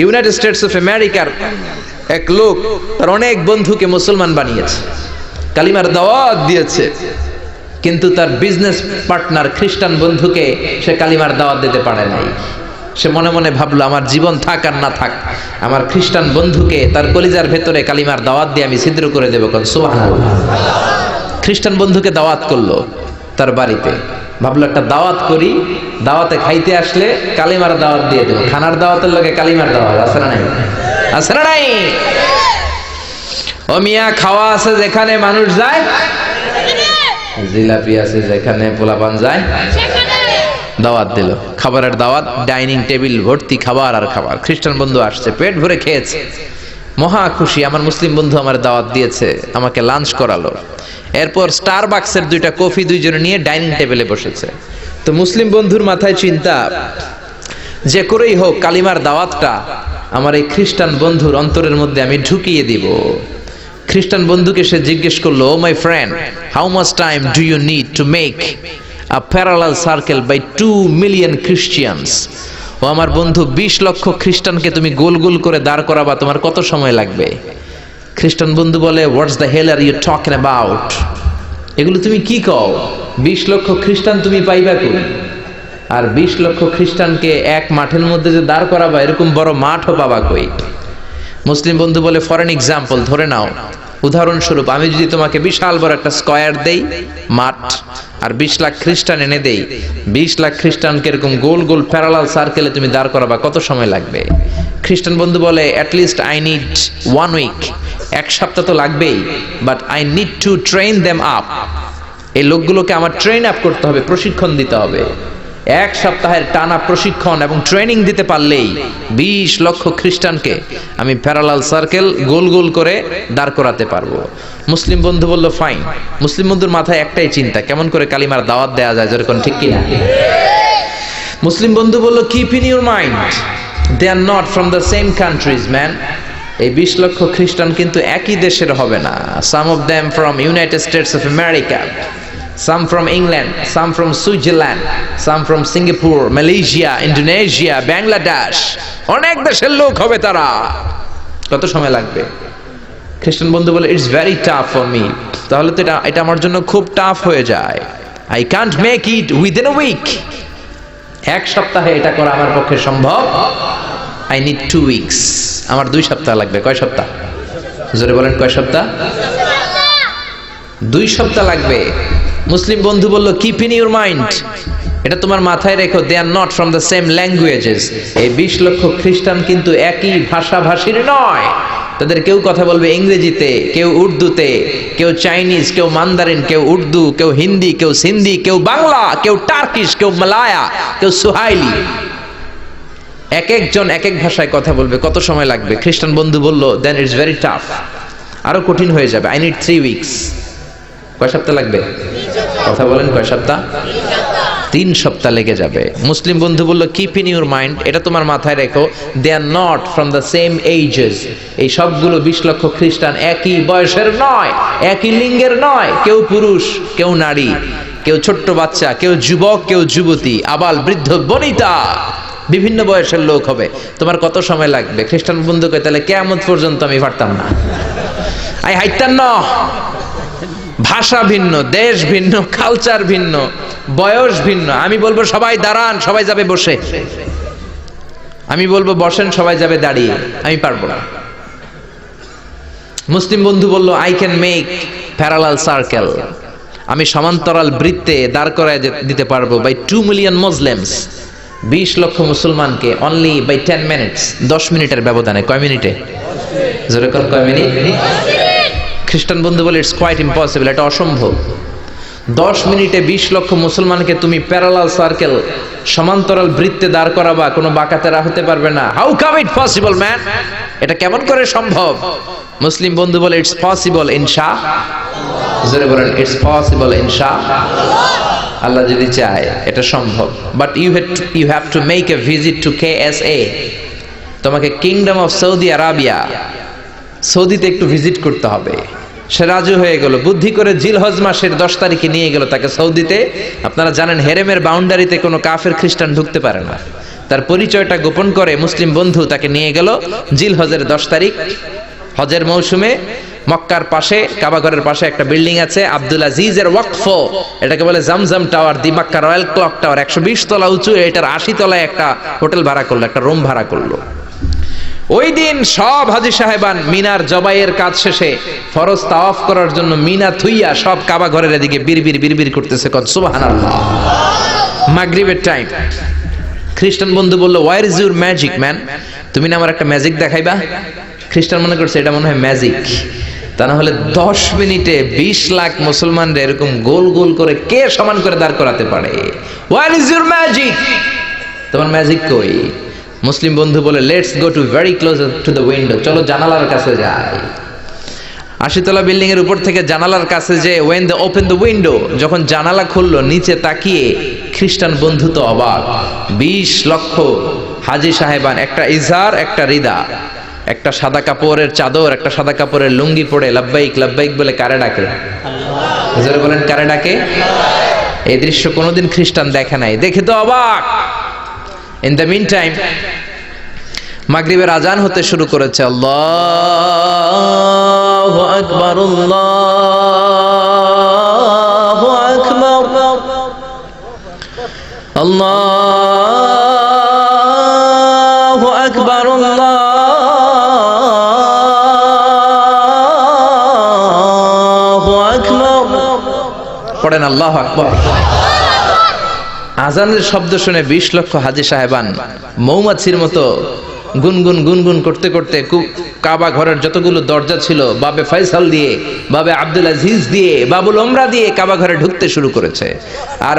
United States of আমেরিকার এক লোক তার অনেক বন্ধুকে মুসলমান বানিয়েছে, কালিমার দাওয়াত দিয়েছে, কিন্তু তার বিজনেস পার্টনার খ্রিস্টান বন্ধুকে সে কালিমার দাওয়াত দিতে পারে নাই। সে মনে মনে ভাবলো আমার জীবন থাক আর না থাক, আমার খ্রিস্টান বন্ধুকে তার কলিজার ভেতরে কালিমার দাওয়াত দিয়ে আমি ছিদ্র করে দেবো। কোন সুবহানাল্লাহ। খ্রিস্টান বন্ধুকে দাওয়াত করলো তার বাড়িতে, ভাবলো একটা দাওয়াত করি, দাওয়াতে খাইতে আসলে কালিমার দাওয়াত দিয়ে দেবো। খানার দাওয়াতের লগে কালিমার দাওয়াত আছে না নাই? আছে না নাই? ও মিয়া, খাওয়া আছে যেখানে মানুষ যায়, জিলাপি আছে যেখানে পোলাপান যায়, দাওয়াত দিল, খাবারের দাওয়াত, ডাইনিং টেবিল ভর্তি খাবার আর খাবার। খ্রিস্টান বন্ধু আসছে, পেট ভরে খেয়েছে, মহা খুশি, আমার মুসলিম বন্ধু আমার দাওয়াত দিয়েছে, আমাকে লাঞ্চ করালো। এরপর স্টারবাক্সের 2টা কফি দুইজনে নিয়ে ডাইনিং টেবিলে বসেছে। তো মুসলিম বন্ধুর মাথায় চিন্তা, যে করেই হোক কালিমার দাওয়াতটা আমার এই খ্রিস্টান বন্ধুর অন্তরের মধ্যে আমি ঢুকিয়ে দিব। খ্রিস্টান বন্ধুকে সে জিজ্ঞেস করলো, oh my friend, how much time do you need to make a parallel circle by 2 million Christians? ও আমার বন্ধু, 20 লক্ষ খ্রিস্টানকে তুমি গোল গোল করে দাঁড় করাবা, তোমার কত সময় লাগবে? খ্রিস্টান বন্ধু বলে, what's the hell are you talking about? এগুলো তুমি কি কও? 20 লক্ষ খ্রিস্টান তুমি পাইবা কই? আর 20 লক্ষ খ্রিস্টানকে এক মাঠের মধ্যে যে দাঁড় করাবা, এরকম বড় মাঠও পাবা কই? মুসলিম বন্ধু বলে, ফর এন এক্সাম্পল, ধরে নাও, উদাহরণস্বরূপ আমি যদি তোমাকে বিশাল বড় একটা স্কয়ার দেই, মাঠ, আর 20 লাখ খ্রিস্টান এনে দেই, 20 লাখ খ্রিস্টানকে এরকম গোল গোল প্যারালাল সার্কেলে তুমি দাঁড় করাবা, কত সময় লাগবে? খ্রিস্টান বন্ধু বলে, অ্যাটলিস্ট আই নিড 1 উইক, 1 সপ্তাহ তো লাগবেই, but I need to train them up. এই লোকগুলোকে আমার ট্রেন আপ করতে হবে, প্রশিক্ষণ দিতে হবে। 1 সপ্তাহের টানা প্রশিক্ষণ এবং ট্রেনিং দিতে পারলেই 20 লক্ষ খ্রিস্টানকে আমি প্যারালাল সার্কেল গোল গোল করে দাঁড় করাতে পারবো। মুসলিম বন্ধু বলল, ফাইন। মুসলিম বন্ধুর মাথায় একটাই চিন্তা, কেমন করে কালিমার দাওয়াত দেওয়া যায়, যেরকম, ঠিক কিনা? মুসলিম বন্ধু বলল, keep in your mind, they are not from the same countries man. এই 20 লক্ষ খ্রিস্টান কিন্তু একই দেশের হবে না। Some of them from United States of America, some from England, some from Switzerland, some from Singapore, Malaysia, Indonesia, Bangladesh, অনেক দেশের লোক হবে তারা। কত সময় লাগবে? খ্রিস্টান বন্ধু বলে, it's very tough for me. তাহলে তো এটা আমার জন্য খুব টাফ হয়ে যায়। I can't make it within a week. 1 সপ্তাহে এটা করা আমার পক্ষে সম্ভব। I need 2 weeks. আমার 2 সপ্তাহ লাগবে। কয় সপ্তাহ? জোরে বলেন, কয় সপ্তাহ? 2 সপ্তাহ লাগবে। মুসলিম বন্ধু বলল, কিপ ইন ইউর মাইন্ড, এটা তোমার মাথায় রেখো, they are not from the same languages. এই 20 লক্ষ খ্রিস্টান কিন্তু একই ভাষাভাষীর নয়। তাদের কেউ কথা বলবে ইংরেজিতে, কেউ উর্দুতে, কেউ চাইনিজ, কেউ মান্দারিন, কেউ উর্দু, কেউ হিন্দি, কেউ সিন্ধি, কেউ বাংলা, কেউ টার্কিশ, কেউ মালায়া, কেউ সুহাইলি। এক একজন এক এক ভাষায় কথা বলবে। কত সময় লাগবে? খ্রিস্টান বন্ধু বলল, দেন ইটস ভেরি টাফ, আরো কঠিন হয়ে যাবে। I need 3 weeks. কয় সপ্তাহ লাগবে? কথা বলেন, কয় সপ্তাহ? 3 সপ্তাহ লেগে যাবে। মুসলিম বন্ধু বলল, কিপ ইন ইউর মাইন্ড, এটা তোমার মাথায় রেখো, they are not from the same ages. এই সবগুলো 20 লক্ষ খ্রিস্টান একই বয়সের নয়, একই লিঙ্গের নয়। কেউ পুরুষ, কেউ নারী, কেউ ছোট্ট বাচ্চা, কেউ যুবক, কেউ যুবতী, আবাল বৃদ্ধ বনিতা, বিভিন্ন বয়সের লোক হবে। তোমার কত সময় লাগবে? খ্রিস্টান বন্ধু কয়, তাহলে কিয়ামত পর্যন্ত আমি পারতাম না, আই হাইতাম না। ভাষা ভিন্ন, দেশ ভিন্ন, কালচার ভিন্ন, বয়স ভিন্ন। আমি বলবো সবাই দাঁড়ান, সবাই যাবে বসে। আমি বলবো বসেন, সবাই যাবে দাঁড়িয়ে। আমি পারবো না। মুসলিম বন্ধু বলল, I can make parallel circle, আমি সমান্তরাল বৃত্তে দাঁড় করায় দিতে পারবো বাই 2 মিলিয়ন মুসলিমস, 20 লক্ষ মুসলমানকে, অনলি বাই 10 মিনিটস, 10 মিনিটের ব্যবধানে। কয় মিনিটে? জোরে কোন, কয় মিনিট? খ্রিস্টান বন্ধু বলে, ইটস কোয়াইট ইম্পসিবল, এটা অসম্ভব। 10 মিনিটে 20 লক্ষ মুসলমানকে তুমি প্যারালাল সার্কেল, সমান্তরাল বৃত্তে দাঁড় করাবা, কোনো বাঁকাতেরা হতে পারবে না। How come it possible man, এটা কেমন করে সম্ভব? মুসলিম বন্ধু বলে, ইটস পসিবল ইনশাআল্লাহ। জোরে বলেন, ইটস পসিবল ইনশাআল্লাহ। আল্লাহ যদি চায় এটা সম্ভব। But you have to make a visit to KSA, তোমাকে কিংডম অফ সৌদি আরাবিয়া, সৌদিতে একটু ভিজিট করতে হবে। সে রাজু হয়ে গেল, বুদ্ধি করে জিলহজ মাসের 10 তারিখে নিয়ে গেল তাকে সৌদিতে। আপনারা জানেন, হেরেমের বাউন্ডারিতে কোনো কাফের খ্রিস্টান ঢুকতে পারে না। তার পরিচয়টা গোপন করে মুসলিম বন্ধু তাকে নিয়ে গেল জিলহজের 10 তারিখ হজের মৌসুমে মক্কার পাশে কাবাঘরের পাশে একটা বিল্ডিং আছে আব্দুল আজিজের ওয়াকফ, এটাকে বলে জামজাম টাওয়ার, দি মক্কা রয়্যাল ক্লক টাওয়ার, 120 তলা উঁচু, এটার 80 তলায় একটা হোটেল ভাড়া করলো, একটা রুম ভাড়া করলো। ওই দিন সব হাজী সাহেবান মিনার জবাইয়ের কাজ শেষে ফরজ তাওয়াফ করার জন্য মিনা থুইয়া সব কাবাঘরের এদিকে বিড়বিড় করতেছে, কোন সুবহানাল্লাহ। মাগরিবের টাইম, খ্রিস্টান বন্ধু বলল, where is your magic man, তুমি না আমার একটা ম্যাজিক দেখাইবা। খ্রিস্টান মনে করছে এটা মনে হয় ম্যাজিক, তা না হলে 10 মিনিটে 20 লাখ মুসলমানরা এরকম গোল গোল করে কে সমান করে দাঁড় করাতে পারে। ওয়ার ইজ ইউর ম্যাজিক, তোমার ম্যাজিক কই? মুসলিম বন্ধু বলে, let's go to very close to the window, চলো জানালার কাছে যাই। 80 তলা বিল্ডিং এর উপর থেকে জানালার কাছে যে when they open the window, যখন জানালা খুললো নিচে তাকিয়ে খ্রিস্টান বন্ধু তো অবাক। 20 লক্ষ হাজী সাহেবান, একটা ইজার একটা রিদা, একটা সাদা কাপড়ের চাদর একটা সাদা কাপড়ের লুঙ্গি পরে লাব্বাইক লাব্বাইক বলে কারে ডাকে? হুজুর বলেন কারে ডাকে? এই দৃশ্য কোনোদিন খ্রিস্টান দেখে নাই, দেখে তো অবাক। ইন দ্য মিন টাইম মাগরিবের আজান হতে শুরু করেছে। আল্লাহু আকবার, আল্লাহু আকবার, আল্লাহু আকবার, আল্লাহু আকবার, পড়েন আল্লাহু আকবার। আজানের শব্দ শুনে 20 লক্ষ হাজী সাহেবান মৌমাছির মতো গুনগুন গুনগুন করতে করতে কাবা ঘরের যতগুলো দরজা ছিল বাবে ফয়সাল দিয়ে, বাবে আব্দুল আজিজ দিয়ে, বাবুল ওমরা দিয়ে কাবা ঘরে ঢুকতে শুরু করেছে, আর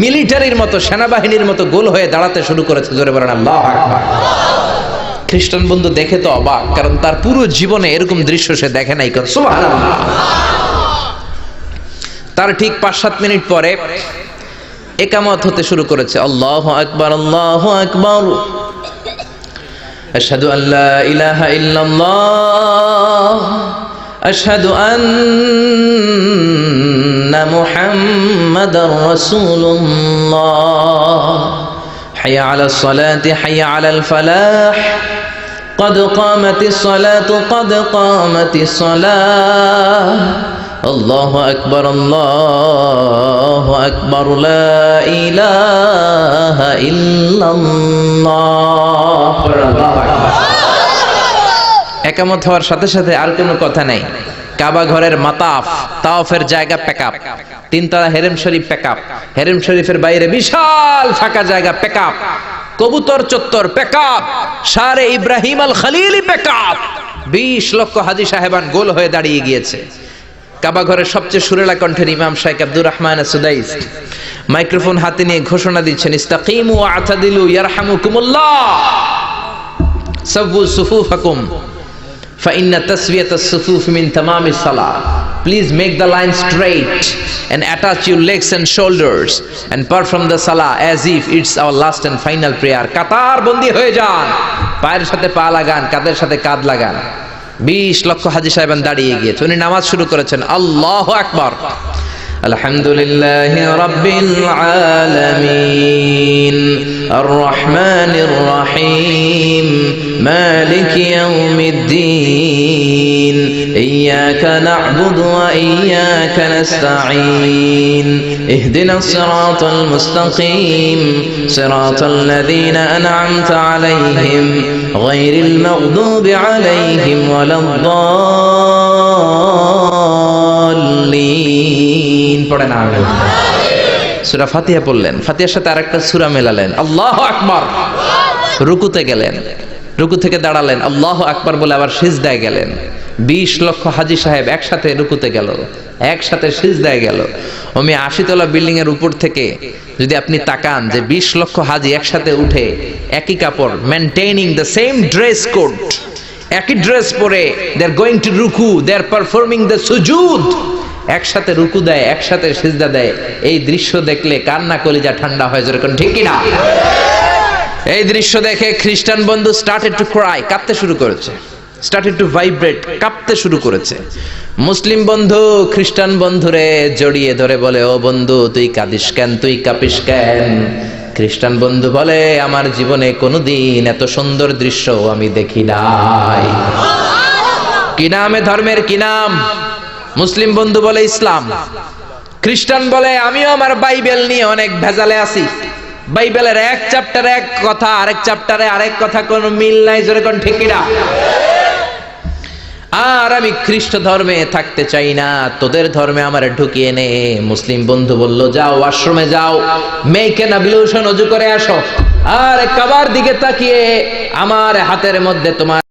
মিলিটারির মতো সেনাবাহিনীর মতো গোল হয়ে দাঁড়াতে শুরু করেছে। জোরে বলেন আল্লাহু আকবার। খ্রিস্টান বন্ধু দেখে তো অবাক, কারণ তার পুরো জীবনে এরকম দৃশ্য সে দেখে নাই। সুবহানাল্লাহ। তার ঠিক 5-7 মিনিট পরে ইকামত হতে শুরু করেছে। আল্লাহু আকবার, আল্লাহু আকবার, আশহাদু আল্লা ইলাহা ইল্লাল্লাহ, আশহাদু আন্না মুহাম্মাদার রাসূলুল্লাহ, হাইয়া আলাস সালাতি হাইয়া আলাল ফালাহ, قد قامت الصلاة قد قامت الصلاة, الله أكبر الله أكبر لا إله إلا الله. একামত হওয়ার সাথে সাথে আর কোনো কথা নাই। কাবা ঘরের মাতাফ তাওয়াফের জায়গা প্যাকআপ, 3 তলা হেরেম শরীফ প্যাকআপ, হেরেম শরীফের বাইরে বিশাল ফাঁকা জায়গা প্যাকআপ, কবুতর চত্বর প্যাকআপ, শারে ইব্রাহিম আল খলিলি প্যাকআপ। 20 লক্ষ হাজী সাহেবান গোল হয়ে দাঁড়িয়ে গিয়েছে। কাবা ঘরের সবচেয়ে সুরেলা কণ্ঠের ইমাম শাইখ আব্দুর রহমান সুদাইস মাইক্রোফোন হাতে নিয়ে ঘোষণা দিচ্ছেন, ইস্তাকিমু ওয়া আতাদিলু ইয়ারহামুকুমুল্লাহ, সাব্বু সুফুফাকুম ফাইন্না তাসওয়িয়াতাস সুফুফ মিন তামামিস সালাহ, please make the line straight and attach your legs and shoulders and perform the salah as if it's our last and final prayer. কাতার বন্দী হয়ে যান, পায়ের সাথে পা লাগান, কাঁধের সাথে কাঁধ লাগান। 20 লক্ষ হাজী সাহেবান দাঁড়িয়ে গিয়েছে। উনি নামাজ শুরু করেছেন, আল্লাহু আকবার, আলহামদুলিল্লাহি রাব্বিল আলামিন আর রহমানির রহিম মালিকি ইয়াউমিদ্দিন ইয়্যাকা না'বুদু ওয়া ইয়্যাকা নাস্তাঈন ইহদিনাস সিরাতাল মুস্তাকিম সিরাতাল লাযীনা আন'আমতা আলাইহিম গায়রিল মাগদুবি আলাইহিম ওয়ালাদ-দাল্লিন। পড়েন আমিন। সূরা ফাতিহা পড়লেন, ফাতিহার সাথে আরেকটা সূরা মেলালেন, আল্লাহু আকবার। রুকুতে গেলেন, রুকু থেকে দাঁড়ালেন, আল্লাহু আকবার বলে আবার সিজদায় গেলেন। 20 লক্ষ হাজী সাহেব একসাথে রুকুতে গেল, একসাথে সিজদায় গেল। 80 তলা বিল্ডিং এর উপর থেকে যদি আপনি তাকান যে 20 লক্ষ হাজী একসাথে উঠে একই কাপড়, maintaining the same dress code, একই ড্রেস পরে দে আর গোইং টু রুকু, দে আর পারফর্মিং দ্য সুজুদ, একসাথে রুকু দেয়, একসাথে সিজদা দেয়। এই দৃশ্য দেখলে কান্না কলিজা ঠান্ডা হয়ে যেরকম, ঠিক কি না? এই দৃশ্য দেখে খ্রিস্টান বন্ধু স্টার্টেড টু ক্রাই, কাঁদতে শুরু করেছে, স্টার্টেড টু ভাইব্রেট, কাঁপতে শুরু করেছে। মুসলিম বন্ধু খ্রিস্টান বন্ধুরে জড়িয়ে ধরে বলে, ও বন্ধু তুই কাঁদিস কেন, তুই কাঁপিস কেন? খ্রিস্টান বন্ধু বলে আমার জীবনে কোনোদিন এত সুন্দর দৃশ্য আমি দেখি নাই। কি নামে ধর্মের কি নাম? মুসলিম বন্ধু বলে ইসলাম, খ্রিস্টান বলে আমিও আমার বাইবেল নিয়ে অনেক ভেজালে আছি, বাইবেলের এক চ্যাপ্টারে এক কথা, আরেক চ্যাপ্টারে আরেক কথা, কোনো মিল নাই, জোরে কোন ঠিক কিনা? আর আমি খ্রিস্ট ধর্মে থাকতে চাই না, তোদের ধর্মে আমার ঢুকিয়ে নে। মুসলিম বন্ধু বলল যাও আশ্রমে যাও, মেয়েকে নাবিলুশন ওযু করে আসো, আর কাবার দিকে তাকিয়ে আমার হাতের মধ্যে তোমার